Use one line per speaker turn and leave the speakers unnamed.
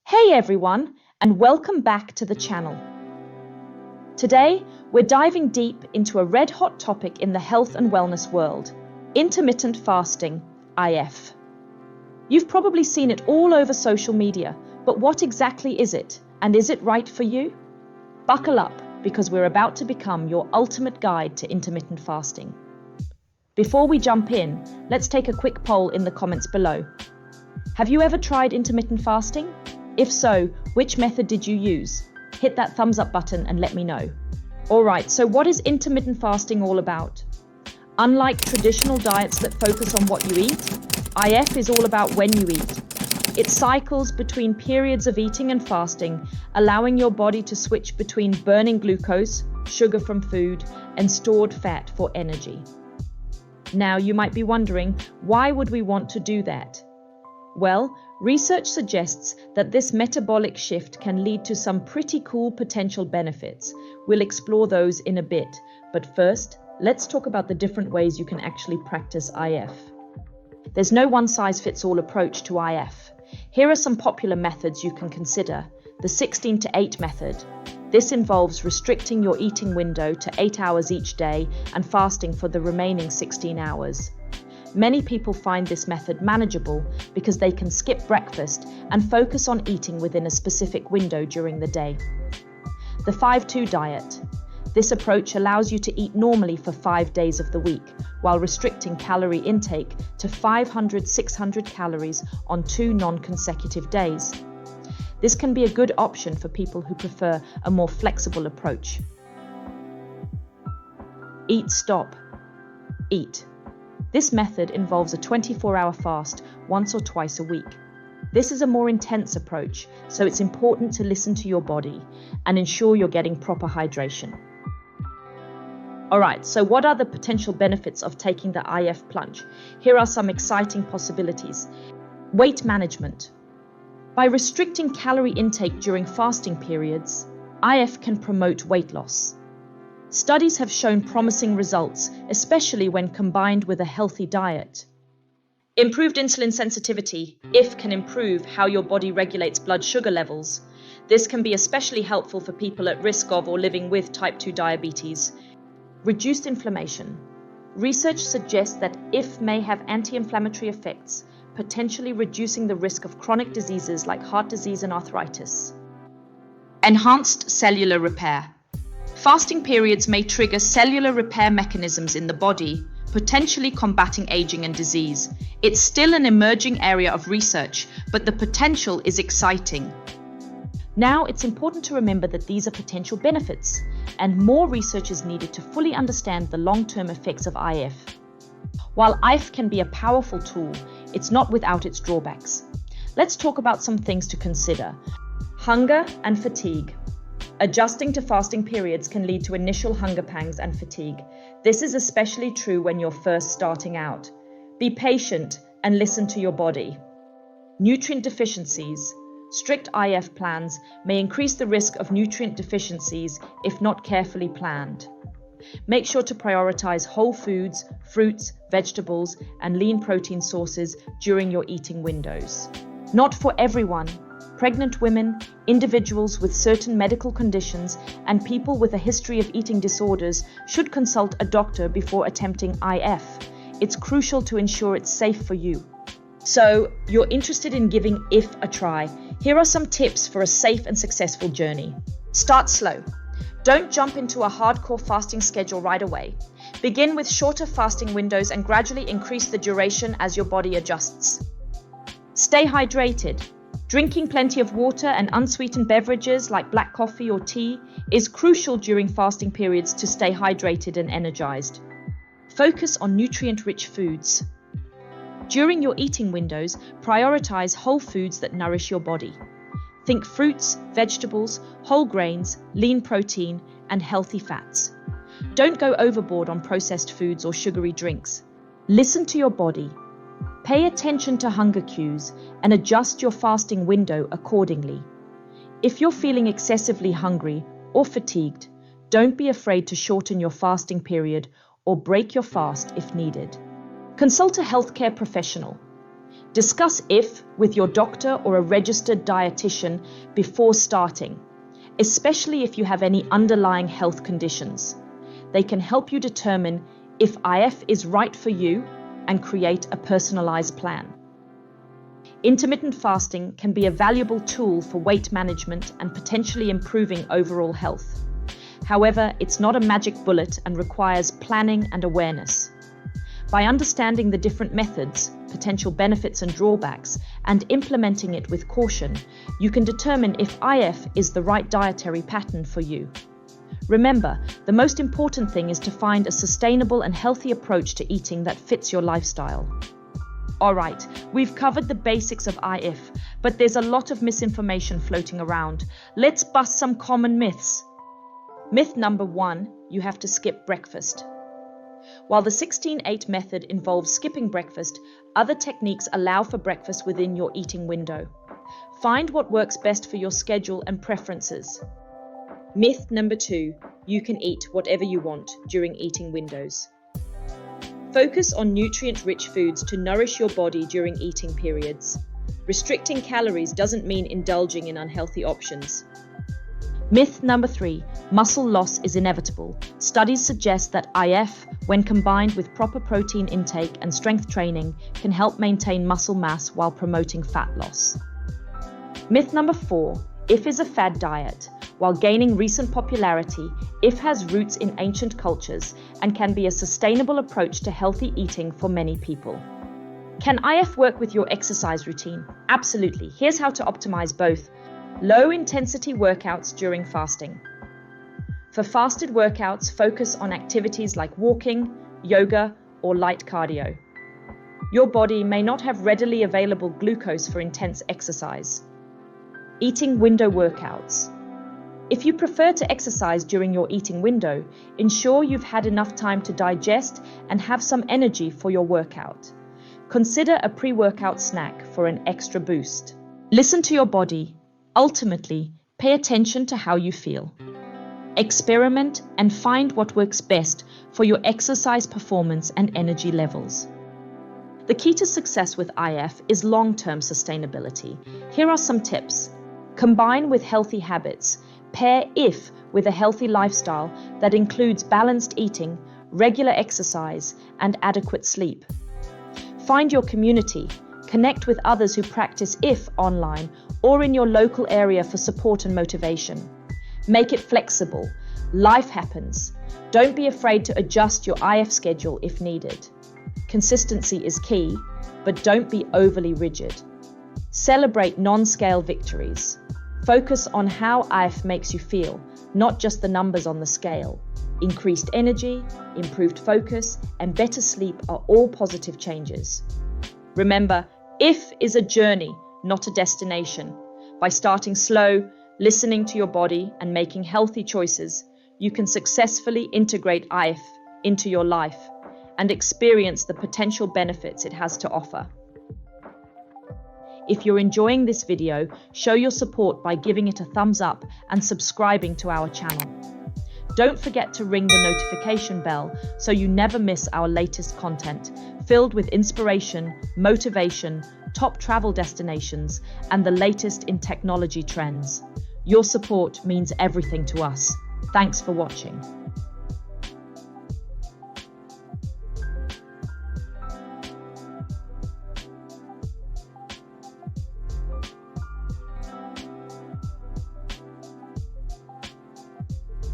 Hey everyone, and welcome back to the channel. Today, we're diving deep into a red-hot topic in the health and wellness world, intermittent fasting, IF. You've probably seen it all over social media, but what exactly is it, and is it right for you? Buckle up, because we're about to become your ultimate guide to intermittent fasting. Before we jump in, let's take a quick poll in the comments below. Have you ever tried intermittent fasting? If so, which method did you use? Hit that thumbs up button and let me know. Alright, so what is intermittent fasting all about? Unlike traditional diets that focus on what you eat, IF is all about when you eat. It cycles between periods of eating and fasting, allowing your body to switch between burning glucose, sugar from food, and stored fat for energy. Now, you might be wondering, why would we want to do that? Well, research suggests that this metabolic shift can lead to some pretty cool potential benefits. We'll explore those in a bit, but first, let's talk about the different ways you can actually practice IF. There's no one-size-fits-all approach to IF. Here are some popular methods you can consider. The 16-to-8 method. This involves restricting your eating window to 8 hours each day and fasting for the remaining 16 hours. Many people find this method manageable because they can skip breakfast and focus on eating within a specific window during the day. The 5-2 diet. This approach allows you to eat normally for 5 days of the week, while restricting calorie intake to 500-600 calories on 2 non-consecutive days. This can be a good option for people who prefer a more flexible approach. Eat, stop, eat. This method involves a 24-hour fast once or twice a week. This is a more intense approach, so it's important to listen to your body and ensure you're getting proper hydration. Alright, so what are the potential benefits of taking the IF plunge? Here are some exciting possibilities. Weight management. By restricting calorie intake during fasting periods, IF can promote weight loss. Studies have shown promising results, especially when combined with a healthy diet. Improved insulin sensitivity. IF can improve how your body regulates blood sugar levels. This can be especially helpful for people at risk of or living with type 2 diabetes. Reduced inflammation. Research suggests that IF may have anti-inflammatory effects, potentially reducing the risk of chronic diseases like heart disease and arthritis. Enhanced cellular repair. Fasting periods may trigger cellular repair mechanisms in the body, potentially combating aging and disease. It's still an emerging area of research, but the potential is exciting. Now, it's important to remember that these are potential benefits, and more research is needed to fully understand the long-term effects of IF. While IF can be a powerful tool, it's not without its drawbacks. Let's talk about some things to consider. Hunger and fatigue. Adjusting to fasting periods can lead to initial hunger pangs and fatigue. This is especially true when you're first starting out. Be patient and listen to your body. Nutrient deficiencies. Strict IF plans may increase the risk of nutrient deficiencies if not carefully planned. Make sure to prioritize whole foods, fruits, vegetables, and lean protein sources during your eating windows. Not for everyone. Pregnant women, individuals with certain medical conditions, and people with a history of eating disorders should consult a doctor before attempting IF. It's crucial to ensure it's safe for you. So, you're interested in giving IF a try. Here are some tips for a safe and successful journey. Start slow. Don't jump into a hardcore fasting schedule right away. Begin with shorter fasting windows and gradually increase the duration as your body adjusts. Stay hydrated. Drinking plenty of water and unsweetened beverages like black coffee or tea is crucial during fasting periods to stay hydrated and energized. Focus on nutrient-rich foods. During your eating windows, prioritize whole foods that nourish your body. Think fruits, vegetables, whole grains, lean protein, and healthy fats. Don't go overboard on processed foods or sugary drinks. Listen to your body. Pay attention to hunger cues and adjust your fasting window accordingly. If you're feeling excessively hungry or fatigued, don't be afraid to shorten your fasting period or break your fast if needed. Consult a healthcare professional. Discuss IF with your doctor or a registered dietitian before starting, especially if you have any underlying health conditions. They can help you determine if IF is right for you and create a personalized plan. Intermittent fasting can be a valuable tool for weight management and potentially improving overall health. However, it's not a magic bullet and requires planning and awareness. By understanding the different methods, potential benefits and drawbacks, and implementing it with caution, you can determine if IF is the right dietary pattern for you. Remember, the most important thing is to find a sustainable and healthy approach to eating that fits your lifestyle. Alright, we've covered the basics of IF, but there's a lot of misinformation floating around. Let's bust some common myths. Myth number 1, you have to skip breakfast. While the 16-8 method involves skipping breakfast, other techniques allow for breakfast within your eating window. Find what works best for your schedule and preferences. Myth number 2, you can eat whatever you want during eating windows. Focus on nutrient-rich foods to nourish your body during eating periods. Restricting calories doesn't mean indulging in unhealthy options. Myth number 3, muscle loss is inevitable. Studies suggest that IF, when combined with proper protein intake and strength training, can help maintain muscle mass while promoting fat loss. Myth number 4, IF is a fad diet. While gaining recent popularity, IF has roots in ancient cultures and can be a sustainable approach to healthy eating for many people. Can IF work with your exercise routine? Absolutely. Here's how to optimize both. Low-intensity workouts during fasting. For fasted workouts, focus on activities like walking, yoga, or light cardio. Your body may not have readily available glucose for intense exercise. Eating window workouts. If you prefer to exercise during your eating window, ensure you've had enough time to digest and have some energy for your workout. Consider a pre-workout snack for an extra boost. Listen to your body. Ultimately, pay attention to how you feel. Experiment and find what works best for your exercise performance and energy levels. The key to success with IF is long-term sustainability. Here are some tips. Combine with healthy habits. Pair IF with a healthy lifestyle that includes balanced eating, regular exercise, and adequate sleep. Find your community. Connect with others who practice IF online or in your local area for support and motivation. Make it flexible. Life happens. Don't be afraid to adjust your IF schedule if needed. Consistency is key, but don't be overly rigid. Celebrate non-scale victories. Focus on how IF makes you feel, not just the numbers on the scale. Increased energy, improved focus, and better sleep are all positive changes. Remember, IF is a journey, not a destination. By starting slow, listening to your body, and making healthy choices, you can successfully integrate IF into your life and experience the potential benefits it has to offer. If you're enjoying this video, show your support by giving it a thumbs up and subscribing to our channel. Don't forget to ring the notification bell so you never miss our latest content, filled with inspiration, motivation, top travel destinations, and the latest in technology trends. Your support means everything to us. Thanks for watching.